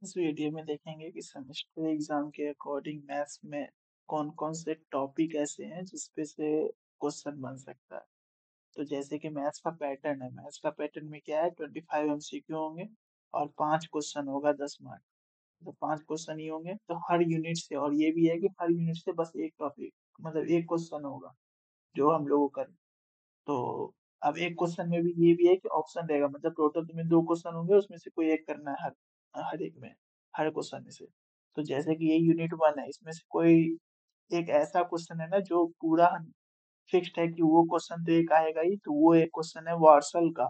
इस वीडियो में देखेंगे कि सेमेस्टर एग्जाम के अकॉर्डिंग मैथ्स में कौन कौन से टॉपिक ऐसे हैं जिसपे से क्वेश्चन बन सकता है। तो जैसे कि मैथ्स का पैटर्न है, मैथ्स का पैटर्न में क्या है, 25 एमसीक्यू होंगे और 5 क्वेश्चन होगा 10 मार्क। तो 5 क्वेश्चन ही होंगे तो हर यूनिट से, और ये भी है कि हर यूनिट से बस एक टॉपिक मतलब एक क्वेश्चन होगा जो हम लोगों का। तो अब एक क्वेश्चन में भी ये भी है कि ऑप्शन रहेगा, मतलब टोटल तुम्हें 2 क्वेश्चन होंगे, उसमें से कोई एक करना है हर हर एक में, हर क्वेश्चन में से। तो जैसे कि ये यूनिट 1 है, इसमें से कोई एक ऐसा क्वेश्चन है ना जो पूरा फिक्स्ड है कि वो क्वेश्चन तो एक आएगा ही। तो वो एक क्वेश्चन है वार्सल का,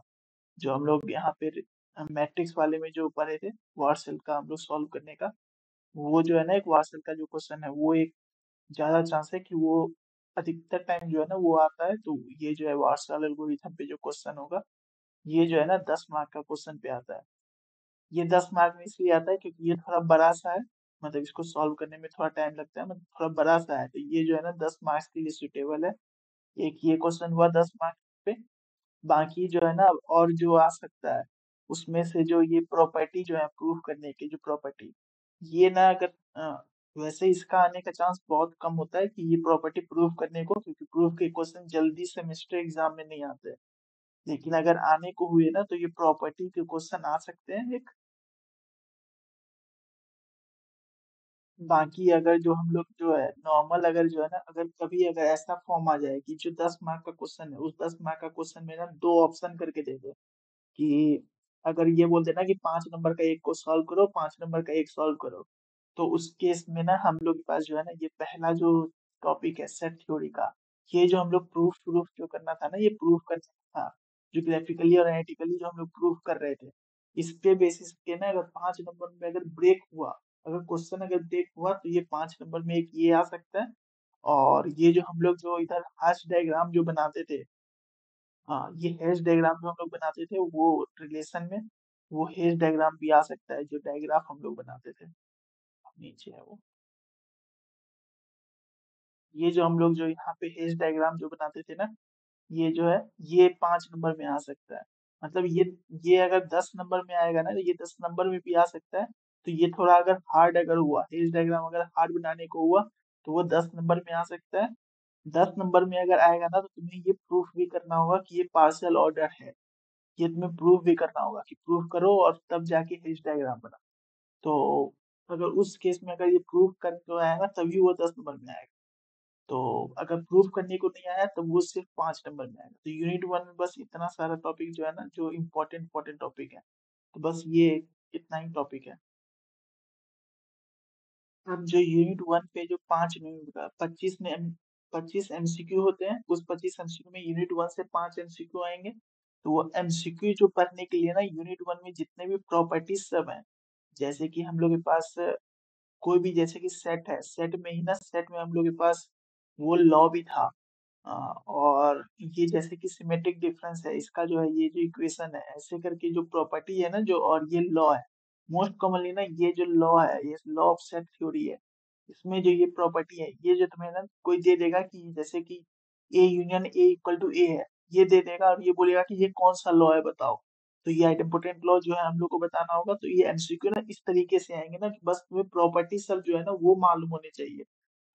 जो हम लोग यहाँ पे मैट्रिक्स वाले में जो पढ़े थे, वार्सल का हम लोग सॉल्व करने का। वो जो है ना, एक वार्सल का जो क्वेश्चन है वो एक ज्यादा चांस है कि वो अधिकतर टाइम जो है ना वो आता है। तो ये जो है वार्सल एल्गोरिथम पे जो क्वेश्चन होगा, ये जो है ना 10 मार्क का क्वेश्चन पे आता है। ये 10 मार्क में इसलिए आता है क्योंकि ये थोड़ा बड़ा सा है, मतलब इसको सॉल्व करने में थोड़ा टाइम लगता है, मतलब थोड़ा बड़ा सा है। तो ये जो है ना 10 मार्क्स के लिए सुटेबल है। एक ये क्वेश्चन हुआ 10 मार्क पे। बाकी जो है ना और जो आ सकता है, उसमें से जो ये प्रॉपर्टी जो है प्रूफ करने की जो प्रॉपर्टी, ये ना अगर वैसे इसका आने का चांस बहुत कम होता है कि ये प्रॉपर्टी प्रूफ करने को, क्योंकि प्रूफ के क्वेश्चन जल्दी सेमेस्टर एग्जाम में नहीं आते। लेकिन अगर आने को हुए ना तो ये प्रॉपर्टी के क्वेश्चन आ सकते हैं एक। बाकी अगर जो हम लोग जो है नॉर्मल, अगर जो है ना, अगर कभी अगर ऐसा फॉर्म आ जाए कि जो 10 मार्क का क्वेश्चन है, उस 10 मार्क का क्वेश्चन में ना 2 ऑप्शन करके दे दे, कि अगर ये बोल देना कि 5 नंबर का एक को सॉल्व करो, 5 नंबर का एक सॉल्व करो, तो उस केस में ना हम लोग के पास जो है ना ये पहला जो टॉपिक है सेट थ्योरी का, ये जो हम लोग प्रूफ प्रूफ जो करना था ना, ये प्रूफ करना था, जो ग्राफिकली और एनालिटिकली जो हम लोग प्रूफ कर रहे थे। इस पे बेसिस पे ना अगर 5 नंबर में अगर ब्रेक हुआ, अगर क्वेश्चन अगर ब्रेक हुआ, तो ये 5 नंबर में एक ये आ सकता है। और ये जो हम लोग जो इधर हैश डायग्राम जो बनाते थे, हाँ, ये हेज डायग्राम जो हम लोग बनाते थे वो रिलेशन में, वो हेज डायग्राम भी आ सकता है, जो डायग्राफ हम लोग बनाते थे। नीचे है वो, ये जो हम लोग जो यहाँ पे हेज डायग्राम जो बनाते थे ना, ये जो है ये 5 नंबर में आ सकता है। मतलब ये अगर 10 नंबर में आएगा ना, तो ये 10 नंबर में भी आ सकता है। तो ये थोड़ा अगर हार्ड अगर हुआ, हेज डायग्राम अगर हार्ड बनाने को हुआ, तो वो 10 नंबर में आ सकता है। 10 नंबर में अगर आएगा ना, तो तुम्हें ये प्रूफ भी करना होगा कि ये पार्शियल ऑर्डर है। ये तुम्हें प्रूफ भी करना होगा कि प्रूफ करो और तब जाके हेज डायग्राम बना। तो अगर उस केस में अगर ये प्रूफ कर तो आएगा, तभी वो 10 नंबर में आएगा। तो अगर प्रूफ करने को नहीं आया तो वो सिर्फ 5 नंबर में आएगा। तो यूनिट 1 में बस इतना सारा टॉपिक जो है ना, जो इम्पोर्टेंट इम्पोर्टेंट टॉपिक है, तो बस ये इतना ही टॉपिक है। अब जो यूनिट 1 पे जो 25 एमसीक्यू होते हैं, उस 25 एमसीक्यू में यूनिट 1 से 5 एमसीक्यू आएंगे। तो वो एमसीक्यू जो पढ़ने के लिए ना, यूनिट 1 में जितने भी प्रॉपर्टीज सब हैं, जैसे कि हम लोग के पास कोई भी, जैसे कि सेट है, सेट में ही ना, सेट में हम लोग के पास वो लॉ भी था। और ये जैसे कि सिमेट्रिक डिफरेंस है, इसका जो है ये जो इक्वेशन है, ऐसे करके जो प्रॉपर्टी है ना, जो और ये लॉ है, मोस्ट कॉमनली ना ये जो लॉ है, ये लॉ ऑफ सेट थ्योरी है। इसमें जो ये प्रॉपर्टी है, ये जो तुम्हें ना कोई दे देगा कि जैसे कि A union A equal to A है, ये दे देगा और ये बोलेगा कि ये कौन सा लॉ है बताओ। तो ये आइडेम्पोटेंट लॉ जो है हम लोग को बताना होगा। तो ये एमसीक्यू ना इस तरीके से आएंगे ना कि बस तुम्हें प्रॉपर्टी सब जो है ना वो मालूम होने चाहिए।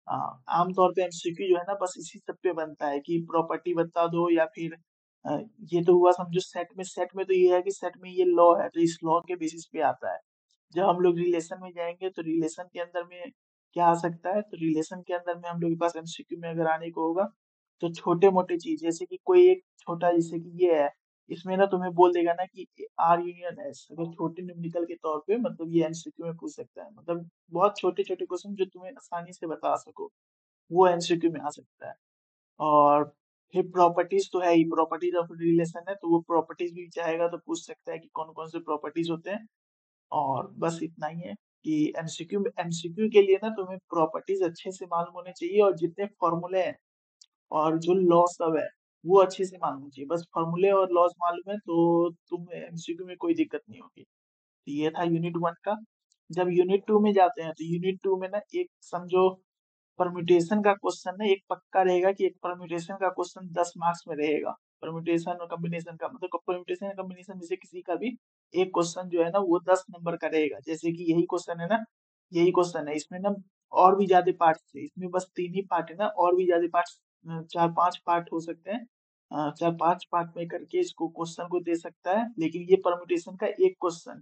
हाँ, आमतौर पे एमसीक्यू जो है ना बस इसी सब पे बनता है कि प्रॉपर्टी बता दो, या फिर अ, ये तो हुआ समझो सेट में। सेट में तो ये है कि सेट में ये लॉ है, तो इस लॉ के बेसिस पे आता है। जब हम लोग रिलेशन में जाएंगे तो रिलेशन के अंदर में क्या आ सकता है, तो रिलेशन के अंदर में हम लोग के पास एमसीक्यू में अगर आने को होगा, तो छोटे मोटे चीज जैसे कि कोई एक छोटा, जैसे कि ये है, इसमें ना तुम्हें बोल देगा ना कि आर यूनियन एस, अगर छोटे न्यूमेरिकल के तौर पे, मतलब ये एमसीक्यू में पूछ सकता है, मतलब बहुत छोटे छोटे क्वेश्चन जो तुम्हें आसानी से बता सको, वो एमसीक्यू में आ सकता है। और फिर प्रॉपर्टीज तो है ही, प्रॉपर्टीज ऑफ रिलेशन है, तो वो प्रॉपर्टीज भी चाहेगा तो पूछ सकता है कि कौन कौन से प्रॉपर्टीज होते हैं। और बस इतना ही है कि एमसीक्यू के लिए ना तुम्हें प्रॉपर्टीज अच्छे से मालूम होने चाहिए, और जितने फॉर्मूले हैं और जो लॉ सब है वो अच्छे से मालूम होने चाहिए। बस फॉर्मूले और लॉज मालूम है तो तुम एमसीक्यू में कोई दिक्कत नहीं होगी। तो ये था यूनिट 1 का। जब यूनिट 2 में जाते हैं, तो यूनिट 2 में ना एक समझो परम्यूटेशन का क्वेश्चन ना एक पक्का रहेगा, कि एक परम्यूटेशन का क्वेश्चन 10 मार्क्स में रहेगा। परम्यूटेशन और कॉम्बिनेशन का मतलब, परम्यूटेशन या कॉम्बिनेशन में से किसी का भी एक क्वेश्चन जो है ना वो 10 नंबर का रहेगा। जैसे कि यही क्वेश्चन है ना, यही क्वेश्चन है, इसमें ना और भी ज्यादा पार्ट थे, इसमें बस 3 ही पार्ट है ना, और भी ज्यादा पार्ट 4-5 पार्ट हो सकते हैं। 4-5 पार्ट में करके इसको क्वेश्चन को दे सकता है। लेकिन ये परम्यूटेशन का एक क्वेश्चन,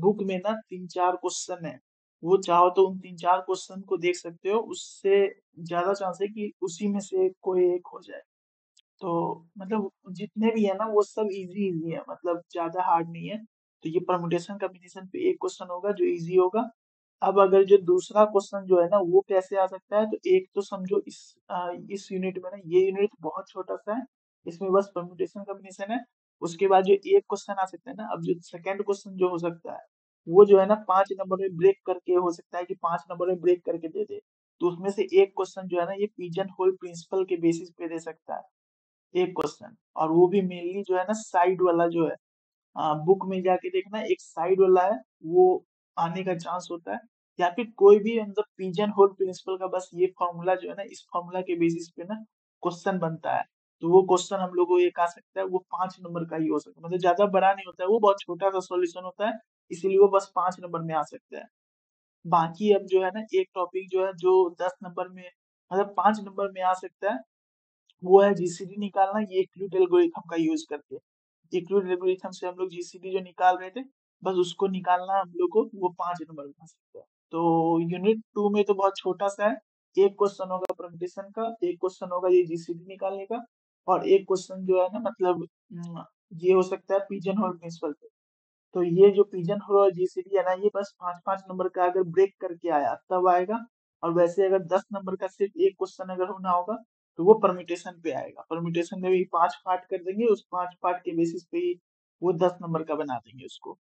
बुक में ना 3-4 क्वेश्चन है, वो चाहो तो उन 3-4 क्वेश्चन को देख सकते हो, उससे ज्यादा चांस है कि उसी में से कोई एक हो जाए। तो मतलब जितने भी है ना वो सब इजी इजी है, मतलब ज्यादा हार्ड नहीं है। तो ये परमुटेशन कॉम्बिनेशन पे एक क्वेश्चन होगा जो इजी होगा। अब अगर जो दूसरा क्वेश्चन जो है ना वो कैसे आ सकता है, तो एक तो समझो इस यूनिट में ना, ये यूनिट बहुत छोटा सा है, इसमें बस परमुटेशन कॉम्बिनेशन है। उसके बाद जो एक क्वेश्चन आ सकता है ना, अब जो सेकंड क्वेश्चन जो हो सकता है वो जो है ना 5 नंबर में ब्रेक करके हो सकता है कि 5 नंबर में ब्रेक करके दे दे। तो उसमें से एक क्वेश्चन जो है ना ये पिजन होल प्रिंसिपल के बेसिस पे दे सकता है, एक क्वेश्चन। और वो भी मेनली जो है ना साइड वाला जो है, बुक में जाके देखना एक साइड वाला है, वो आने का चांस होता है। या फिर कोई भी मतलब पिजन होल प्रिंसिपल का बस ये फॉर्मूला जो है ना, इस फॉर्मूला के बेसिस पे ना क्वेश्चन बनता है। तो वो क्वेश्चन हम लोग को एक आ सकता है, वो 5 नंबर का ही हो सकता है, मतलब ज्यादा बड़ा नहीं होता है, वो बहुत छोटा सा सॉल्यूशन होता है, इसीलिए वो बस 5 नंबर में आ सकता है। बाकी अब जो है ना एक टॉपिक जो है जो 10 नंबर में, मतलब 5 नंबर में आ सकता है, वो है जीसीडी निकालना, ये यूक्लिड एल्गोरिथम का यूज करके। यूक्लिड एल्गोरिथम से हम लोग जीसीडी जो निकाल रहे थे, बस उसको निकालना हम लोग को, वो 5 नंबर में आ सकता है। तो यूनिट 2 में तो बहुत छोटा सा है, एक क्वेश्चन होगा परमुटेशन का, एक क्वेश्चन होगा ये जीसीडी निकालने का, और एक क्वेश्चन जो है ना मतलब ये हो सकता है पिजन होल प्रिंसिपल पे। तो ये जो पिजन होल और जीसीडी है ना, ये बस 5-5 नंबर का अगर ब्रेक करके आया तब आएगा। और वैसे अगर 10 नंबर का सिर्फ एक क्वेश्चन अगर होना होगा तो वो परम्यूटेशन पे आएगा। परम्यूटेशन में भी 5 पार्ट कर देंगे, उस 5 पार्ट के बेसिस पे ही वो 10 नंबर का बना देंगे उसको।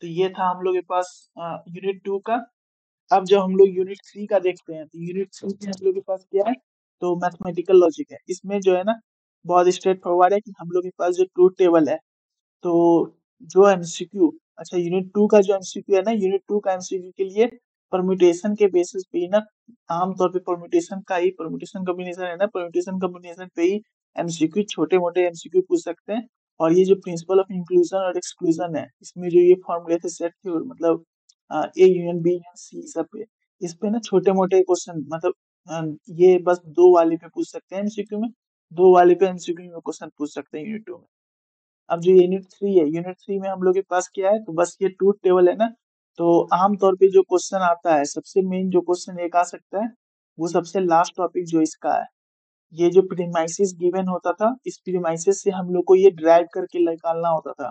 तो ये था हम लोग के पास यूनिट 2 का। अब जब हम लोग यूनिट 3 का देखते हैं, तो यूनिट 3 में हम लोग के पास क्या है, तो मैथमेटिकल लॉजिक है। इसमें जो है ना बहुत स्ट्रेट फॉरवर्ड है कि हम लोग के पास जो ट्रूथ टेबल है, तो जो एमसीक्यू, अच्छा यूनिट 2 का जो एमसीक्यू है ना, यूनिट 2 का एमसीक्यू के लिए परम्यूटेशन के बेसिस पे ही ना, आमतौर पे परम्यूटेशन का ही, परम्यूटेशन कॉम्बिनेशन है ना, परम्यूटेशन कॉम्बिनेशन पे ही एमसीक्यू, छोटे मोटे एमसीक्यू पूछ सकते हैं। और ये जो प्रिंसिपल ऑफ इंक्लूजन और एक्सक्लूजन है, इसमें जो ये फॉर्मूले थे सेट के, मतलब A union B union C सब पे, इस पे ना छोटे मोटे क्वेश्चन, मतलब ये बस दो वाले पे पूछ सकते हैं एमसीक्यू में, दो वाले पे एमसीक्यू में क्वेश्चन पूछ सकते हैं यूनिट 2 में। अब जो यूनिट 3 है, यूनिट 3 में हम लोग के पास क्या है, तो बस ये ट्रूथ टेबल है ना। तो आमतौर पे जो क्वेश्चन आता है, सबसे मेन जो क्वेश्चन एक आ सकता है, वो सबसे लास्ट टॉपिक जो इसका है, ये जो प्रीमाइसिस गिवन होता था, इस प्रीमाइसिस से हम लोग को ये ड्राइव करके निकालना होता था।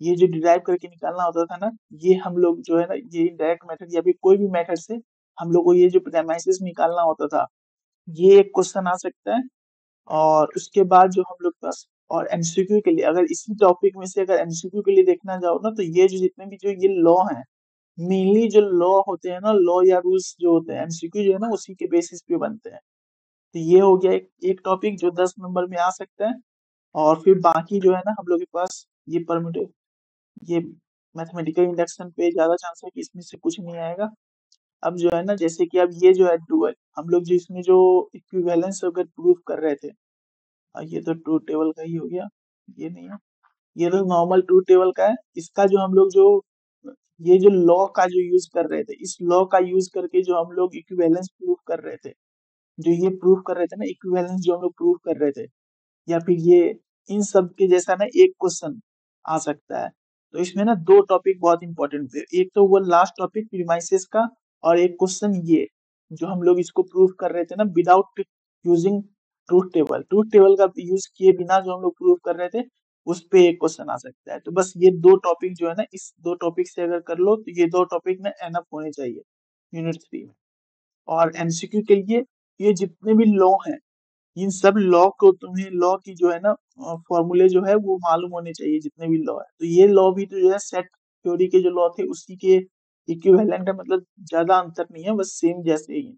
ये जो डिराइव करके निकालना होता था ना, ये हम लोग जो है ना, ये डायरेक्ट मेथड या फिर कोई भी मेथड से हम लोग को ये जो प्रीमाइसिस निकालना होता था, ये एक क्वेश्चन आ सकता है। और उसके बाद जो हम लोग पास, और एमसीक्यू के लिए अगर इसी टॉपिक में से अगर एमसीक्यू के लिए देखना जाओ ना, तो ये जो जितने भी जो ये लॉ हैं, मेनली जो लॉ होते हैं ना, लॉ या रूल्स जो होते हैं, एमसीक्यू जो है ना उसी के बेसिस पे बनते हैं। तो ये हो गया एक एक टॉपिक जो 10 नंबर में आ सकता है। और फिर बाकी जो है ना हम लोग के पास ये परमिट, ये मैथमेटिकल इंडक्शन पे ज्यादा चांस है कि इसमें से कुछ नहीं आएगा। अब जो है ना, जैसे कि अब ये जो है डुअल, हम लोग जो इसमें जो इक्विवेलेंस अगर प्रूव कर रहे थे, ये तो ट्रूथ टेबल का ही हो गया, ये नहीं है, ये तो नॉर्मल ट्रूथ टेबल का है। इसका जो हम लोग जो ये जो लॉ का जो यूज कर रहे थे, इस लॉ का यूज करके जो हम लोग इक्विवेलेंस प्रूव कर रहे थे, जो ये प्रूव कर रहे थे ना, इक्विवेलेंस जो हम लोग प्रूव कर रहे थे, या फिर ये इन सब के जैसा ना एक क्वेश्चन आ सकता है। तो इसमें ना दो टॉपिक बहुत इंपॉर्टेंट थे, एक तो वो लास्ट टॉपिक प्रीमाइसेस का, और एक क्वेश्चन ये जो हम लोग इसको प्रूव कर रहे थे ना without using truth table, truth table का यूज किए बिना जो हम लोग प्रूव कर रहे थे, उस पे एक क्वेश्चन आ सकता है। तो बस ये दो टॉपिक जो है ना, इस दो टॉपिक से अगर कर लो तो ये दो टॉपिक ना एनफ होने चाहिए यूनिट 3 में। और एमसीक्यू के लिए ये जितने भी लॉ हैं, इन सब लॉ को तुम्हें, लॉ की जो है ना फॉर्मूले जो है वो मालूम होने चाहिए, जितने भी लॉ है। तो ये लॉ भी तो जो है सेट थ्योरी के जो लॉ थे उसी के इक्विवेलेंट है, मतलब ज्यादा अंतर नहीं है, बस सेम जैसे ही है।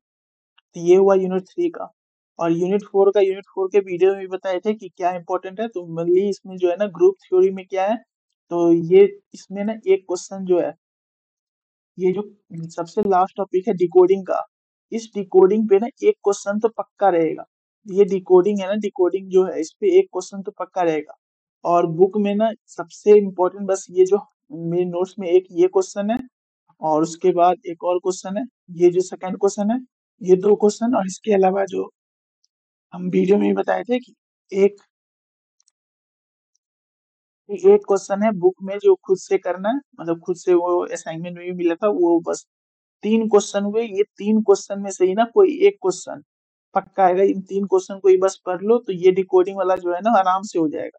तो ये हुआ यूनिट 3 का। और यूनिट 4 का, यूनिट 4 के वीडियो में भी बताए थे कि क्या इंपॉर्टेंट है। तो मेनली इसमें जो है ना ग्रुप थ्योरी में क्या है, तो ये इसमें ना एक क्वेश्चन जो है, ये जो सबसे लास्ट टॉपिक है डिकोडिंग का, इस डिकोडिंग पे ना एक क्वेश्चन तो पक्का रहेगा। ये डिकोडिंग है ना, डिकोडिंग जो है इस पे एक क्वेश्चन तो पक्का रहेगा। और बुक में ना सबसे इम्पोर्टेंट बस ये जो मेरे नोट्स में एक ये क्वेश्चन है, और उसके बाद एक और क्वेश्चन है, ये जो सेकंड क्वेश्चन है, ये दो क्वेश्चन, और इसके अलावा जो हम वीडियो में भी बताए थे कि एक एक क्वेश्चन है बुक में जो खुद से करना है, मतलब खुद से वो असाइनमेंट में भी मिला था वो, बस 3 क्वेश्चन हुए। ये 3 क्वेश्चन में से ही ना कोई एक क्वेश्चन पक्का आएगा। इन 3 क्वेश्चन को ही बस पढ़ लो तो ये डिकोडिंग वाला जो है ना आराम से हो जाएगा।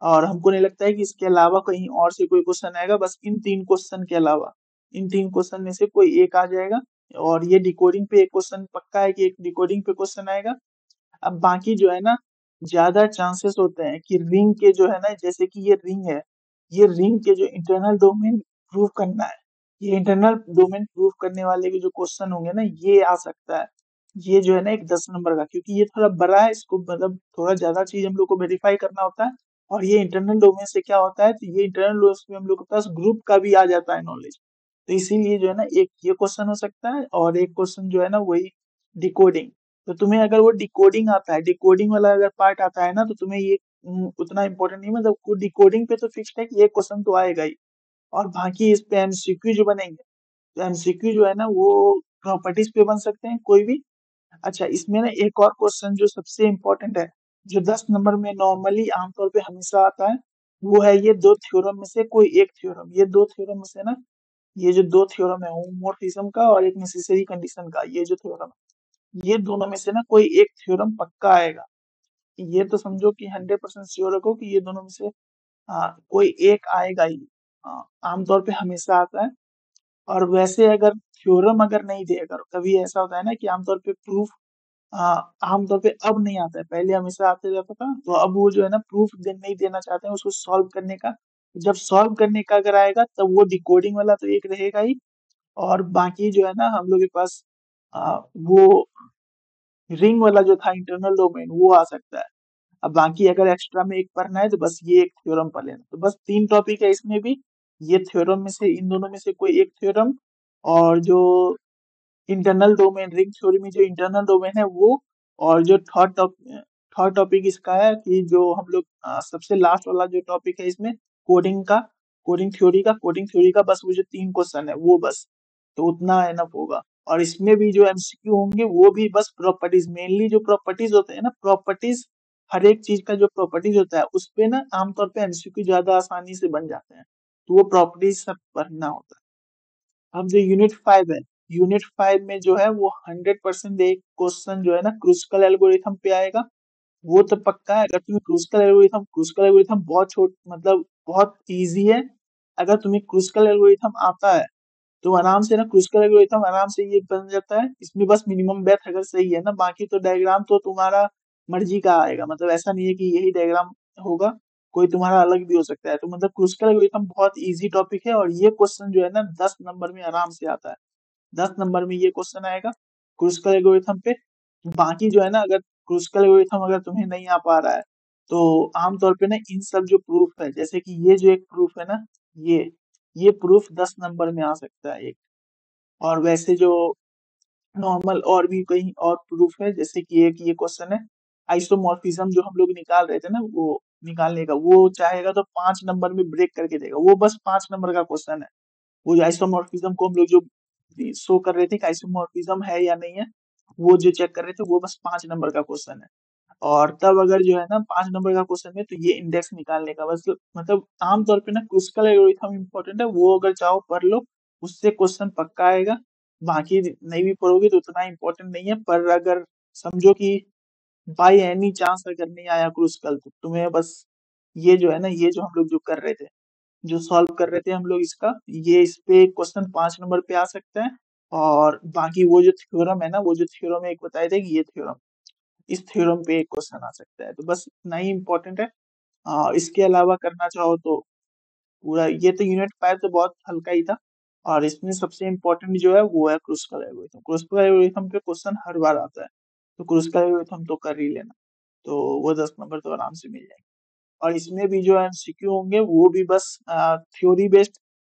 और हमको नहीं लगता है कि इसके अलावा कहीं और से कोई क्वेश्चन आएगा, बस इन 3 क्वेश्चन के अलावा इन 3 क्वेश्चन में से कोई एक आ जाएगा। और ये डिकोडिंग पे एक क्वेश्चन पक्का है कि एक डिकोडिंग पे क्वेश्चन आएगा। अब बाकी जो है ना, ज्यादा चांसेस होते हैं कि रिंग के जो है ना, जैसे कि ये रिंग है, ये रिंग के जो इंटरनल डोमेन प्रूव करना है, ये इंटरनल डोमेन प्रूव करने वाले के जो क्वेश्चन होंगे ना, ये आ सकता है। ये जो है ना एक 10 नंबर का, क्योंकि ये थोड़ा बड़ा है, इसको मतलब थोड़ा ज्यादा चीज हम लोग को वेरीफाई करना होता है। और ये इंटरनल डोमेन से क्या होता है, तो ये इंटरनल डोमेन में हम लोग के पास ग्रुप का भी आ जाता है नॉलेज। तो इसीलिए जो है ना एक ये क्वेश्चन हो सकता है, और एक क्वेश्चन जो है ना वही डिकोडिंग। तो तुम्हें अगर वो डिकोडिंग आता है, डिकोडिंग वाला अगर पार्ट आता है ना, तो तुम्हें ये उतना इम्पोर्टेंट नहीं, मतलब डिकोडिंग पे तो फिक्स्ड है कि ये क्वेश्चन तो आएगा ही। और बाकी इस पे एमसीक्यू जो बनेंगे, तो एमसीक्यू जो है ना वो प्रॉपर्टीज पे बन सकते हैं कोई भी। अच्छा, इसमें ना एक और क्वेश्चन जो सबसे इम्पोर्टेंट है, जो 10 नंबर में नॉर्मली आमतौर पे हमेशा आता है, वो है ये दो थ्योरम में से कोई एक थ्योरम। ये दो थ्योरम में से ना, ये जो दो थ्योरम है होमोमोर्फिज्म का और एक नेसेसरी कंडीशन का, ये जो थ्योरम है, ये दोनों में से ना कोई एक थ्योरम पक्का आएगा। ये तो समझो कि 100% श्योर रखो कि ये दोनों में से कोई एक आएगा ही। आमतौर पे हमेशा आता है। और वैसे अगर थ्योरम अगर नहीं दे, अगर कभी ऐसा होता है ना कि आमतौर पे प्रूफ आमतौर पे अब नहीं आता है, पहले हमेशा आते रहता था, तो अब वो जो है ना प्रूफ नहीं देना चाहते हैं उसको सॉल्व करने का। जब सॉल्व करने का अगर आएगा तब वो डिकोडिंग वाला तो एक रहेगा ही। और बाकी जो है ना हम लोग के पास वो रिंग वाला जो था इंटरनल डोमेन वो आ सकता है। अब बाकी अगर एक्स्ट्रा में एक पढ़ना है तो बस ये एक थ्योरम पढ़ लेना। तो बस 3 टॉपिक है इसमें भी, ये थ्योरम में से इन दोनों में से कोई एक थ्योरम, और जो इंटरनल डोमेन रिंग थ्योरी में जो इंटरनल डोमेन है वो, और जो थर्ड टॉपिक इसका है कि जो हम लोग सबसे लास्ट वाला जो टॉपिक है इसमें कोडिंग का, कोडिंग थ्योरी का बस वो जो 3 क्वेश्चन है वो बस। तो उतना एनफ होगा। और इसमें भी जो एमसीक्यू होंगे वो भी बस प्रॉपर्टीज, मेनली जो प्रॉपर्टीज होते हैं ना, प्रॉपर्टीज, हर एक चीज का जो प्रॉपर्टीज होता है उस पे ना आमतौर पे एमसीक्यू ज्यादा आसानी से बन जाते हैं। तो वो प्रॉपर्टीज सब पढ़ना होता है। अब जो यूनिट 5 है, यूनिट 5 में जो है वो 100% एक क्वेश्चन जो है ना क्रुस्कल एल्गोरिथम पे आएगा। वो तो पक्का है। अगर तुम्हें क्रुस्कल एल्गोरिथम बहुत छोट मतलब बहुत इजी है। अगर तुम्हें क्रुस्कल एल्गोरिथम आता है तो आराम से ना क्रुस्कल एल्गोरिथम आराम से ये बन जाता है। इसमें बस मिनिमम बेथ अगर सही है ना, बाकी तो डायग्राम तो तुम्हारा मर्जी का आएगा, मतलब ऐसा नहीं है कि यही डायग्राम होगा, कोई तुम्हारा अलग भी हो सकता है। तो मतलब क्रुस्कल एल्गोरिथम बहुत इजी टॉपिक है, और ये क्वेश्चन जो है ना 10 नंबर में आराम से आता है। 10 नंबर में ये क्वेश्चन आएगा क्रुस्कल एल्गोरिथम पे। बाकी जो है ना, अगर क्रुस्कल एल्गोरिथम अगर तुम्हें नहीं आ पा रहा है, तो आमतौर पे ना इन सब जो प्रूफ है, जैसे कि ये जो एक प्रूफ है ना, ये प्रूफ 10 नंबर में आ सकता है एक। और वैसे जो नॉर्मल और भी कई और प्रूफ है, जैसे कि एक ये क्वेश्चन है आइसोमॉर्फिज्म जो हम लोग निकाल रहे थे ना, वो निकालने का वो चाहेगा तो 5 नंबर में ब्रेक करके देगा। वो बस 5 नंबर का क्वेश्चन है। वो जो आइसोमॉर्फिज्म को हम लोग जो शो कर रहे थे कि आइसोमॉर्फिज्म है या नहीं है, वो जो चेक कर रहे थे वो बस 5 नंबर का क्वेश्चन है। और तब अगर जो है ना 5 नंबर का क्वेश्चन है तो ये इंडेक्स निकालने का बस, मतलब आमतौर पे ना क्रुस्कल एल्गोरिथम इम्पोर्टेंट है, वो अगर चाहो पढ़ लो, उससे क्वेश्चन पक्का आएगा। बाकी नहीं भी पढ़ोगे तो उतना इम्पोर्टेंट नहीं है। पर अगर समझो कि बाई एनी चांस अगर नहीं आया क्रुस्कल, तो तुम्हें बस ये जो है ना, ये जो हम लोग जो कर रहे थे, जो सॉल्व कर रहे थे हम लोग इसका, ये इस पे क्वेश्चन 5 नंबर पे आ सकता है। और बाकी वो जो थ्योरम है ना, वो जो थ्योरम एक बताए थे कि ये थ्योरम, इस थ्योरम पे एक क्वेश्चन आ सकता है। तो बस इतना ही इम्पोर्टेंट है। इसके अलावा करना चाहो तो पूरा ये तो यूनिट 5 तो बहुत हल्का ही था। और इसमें सबसे इम्पोर्टेंट जो है वो है क्रुस्कल एल्गोरिथम। क्रुस्कल एल्गोरिथम पे क्वेश्चन हर बार आता है, तो क्रुस्कल एल्गोरिथम तो कर ही लेना। तो वो 10 नंबर तो आराम से मिल जाएंगे। और इसमें भी जो एमसीक्यू होंगे वो भी बस थ्योरी बेस्ड,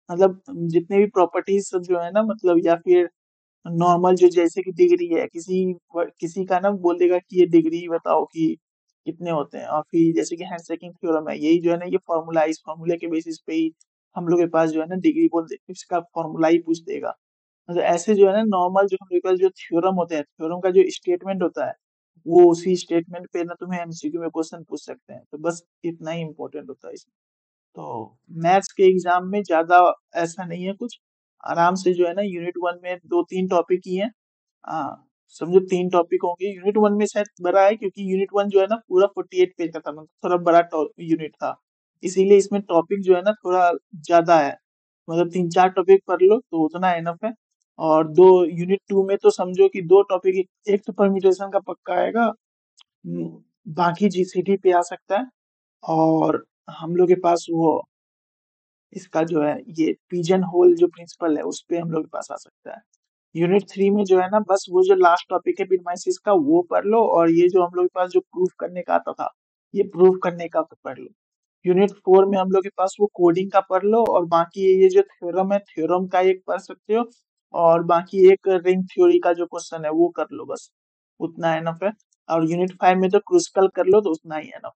मतलब जितने भी प्रॉपर्टीज सब जो है ना, मतलब या फिर नॉर्मल जो जैसे कि डिग्री है, किसी किसी का ना बोल देगा कि ये डिग्री बताओ कि कितने होते हैं, और फिर जैसे कि हैंडशेकिंग थ्योरम है, यही जो है ना ये फॉर्मूला है, इस फॉर्मूले के बेसिस पे ही हम लोग के पास जो है ना डिग्री बोल दे इसका फॉर्मूला ही पूछ देगा। मतलब ऐसे जो है ना नॉर्मल जो हम लोग के पास जो थ्योरम होते हैं, थ्योरम का जो स्टेटमेंट होता है, वो उसी स्टेटमेंट पे ना तुम्हें एमसीक्यू में क्वेश्चन पूछ सकते हैं। तो बस इतना ही इम्पोर्टेंट होता है इसमें। तो मैथ्स के एग्जाम में ज्यादा ऐसा नहीं है कुछ, आराम से जो है ना यूनिट 1 में 2-3 टॉपिक ही हैं। हाँ, समझो 3 टॉपिक होंगे। यूनिट 1 में शायद बड़ा है क्योंकि यूनिट 1 जो है ना पूरा 48 पेज का था, मतलब थोड़ा बड़ा यूनिट था। इसीलिए इसमें टॉपिक जो है ना थोड़ा ज्यादा है। मतलब 3-4 टॉपिक पढ़ लो तो उतना एनफ है। और दो यूनिट 2 में तो समझो कि 2 टॉपिक, एक तो परम्यूटेशन का पक्का आएगा, बाकी जीसीडी पे आ सकता है। और हम लोग के पास वो इसका जो है ये पिजन होल जो प्रिंसिपल है उस पे हम लोग के पास आ सकता है। यूनिट 3 में जो है ना बस वो जो लास्ट टॉपिक है पिटमाइसिस का वो पढ़ लो, और ये जो हम लोग के पास जो प्रूफ करने का आता था, ये प्रूफ करने का तो पढ़ लो। यूनिट 4 में हम लोग के पास वो कोडिंग का पढ़ लो, और बाकी ये जो थ्योरम है थ्योरम का एक पढ़ सकते हो, और बाकी एक रिंग थ्योरी का जो क्वेश्चन है वो कर लो, बस उतना एनफ है। और यूनिट 5 में तो क्रूसिकल कर लो तो उतना ही एनफ।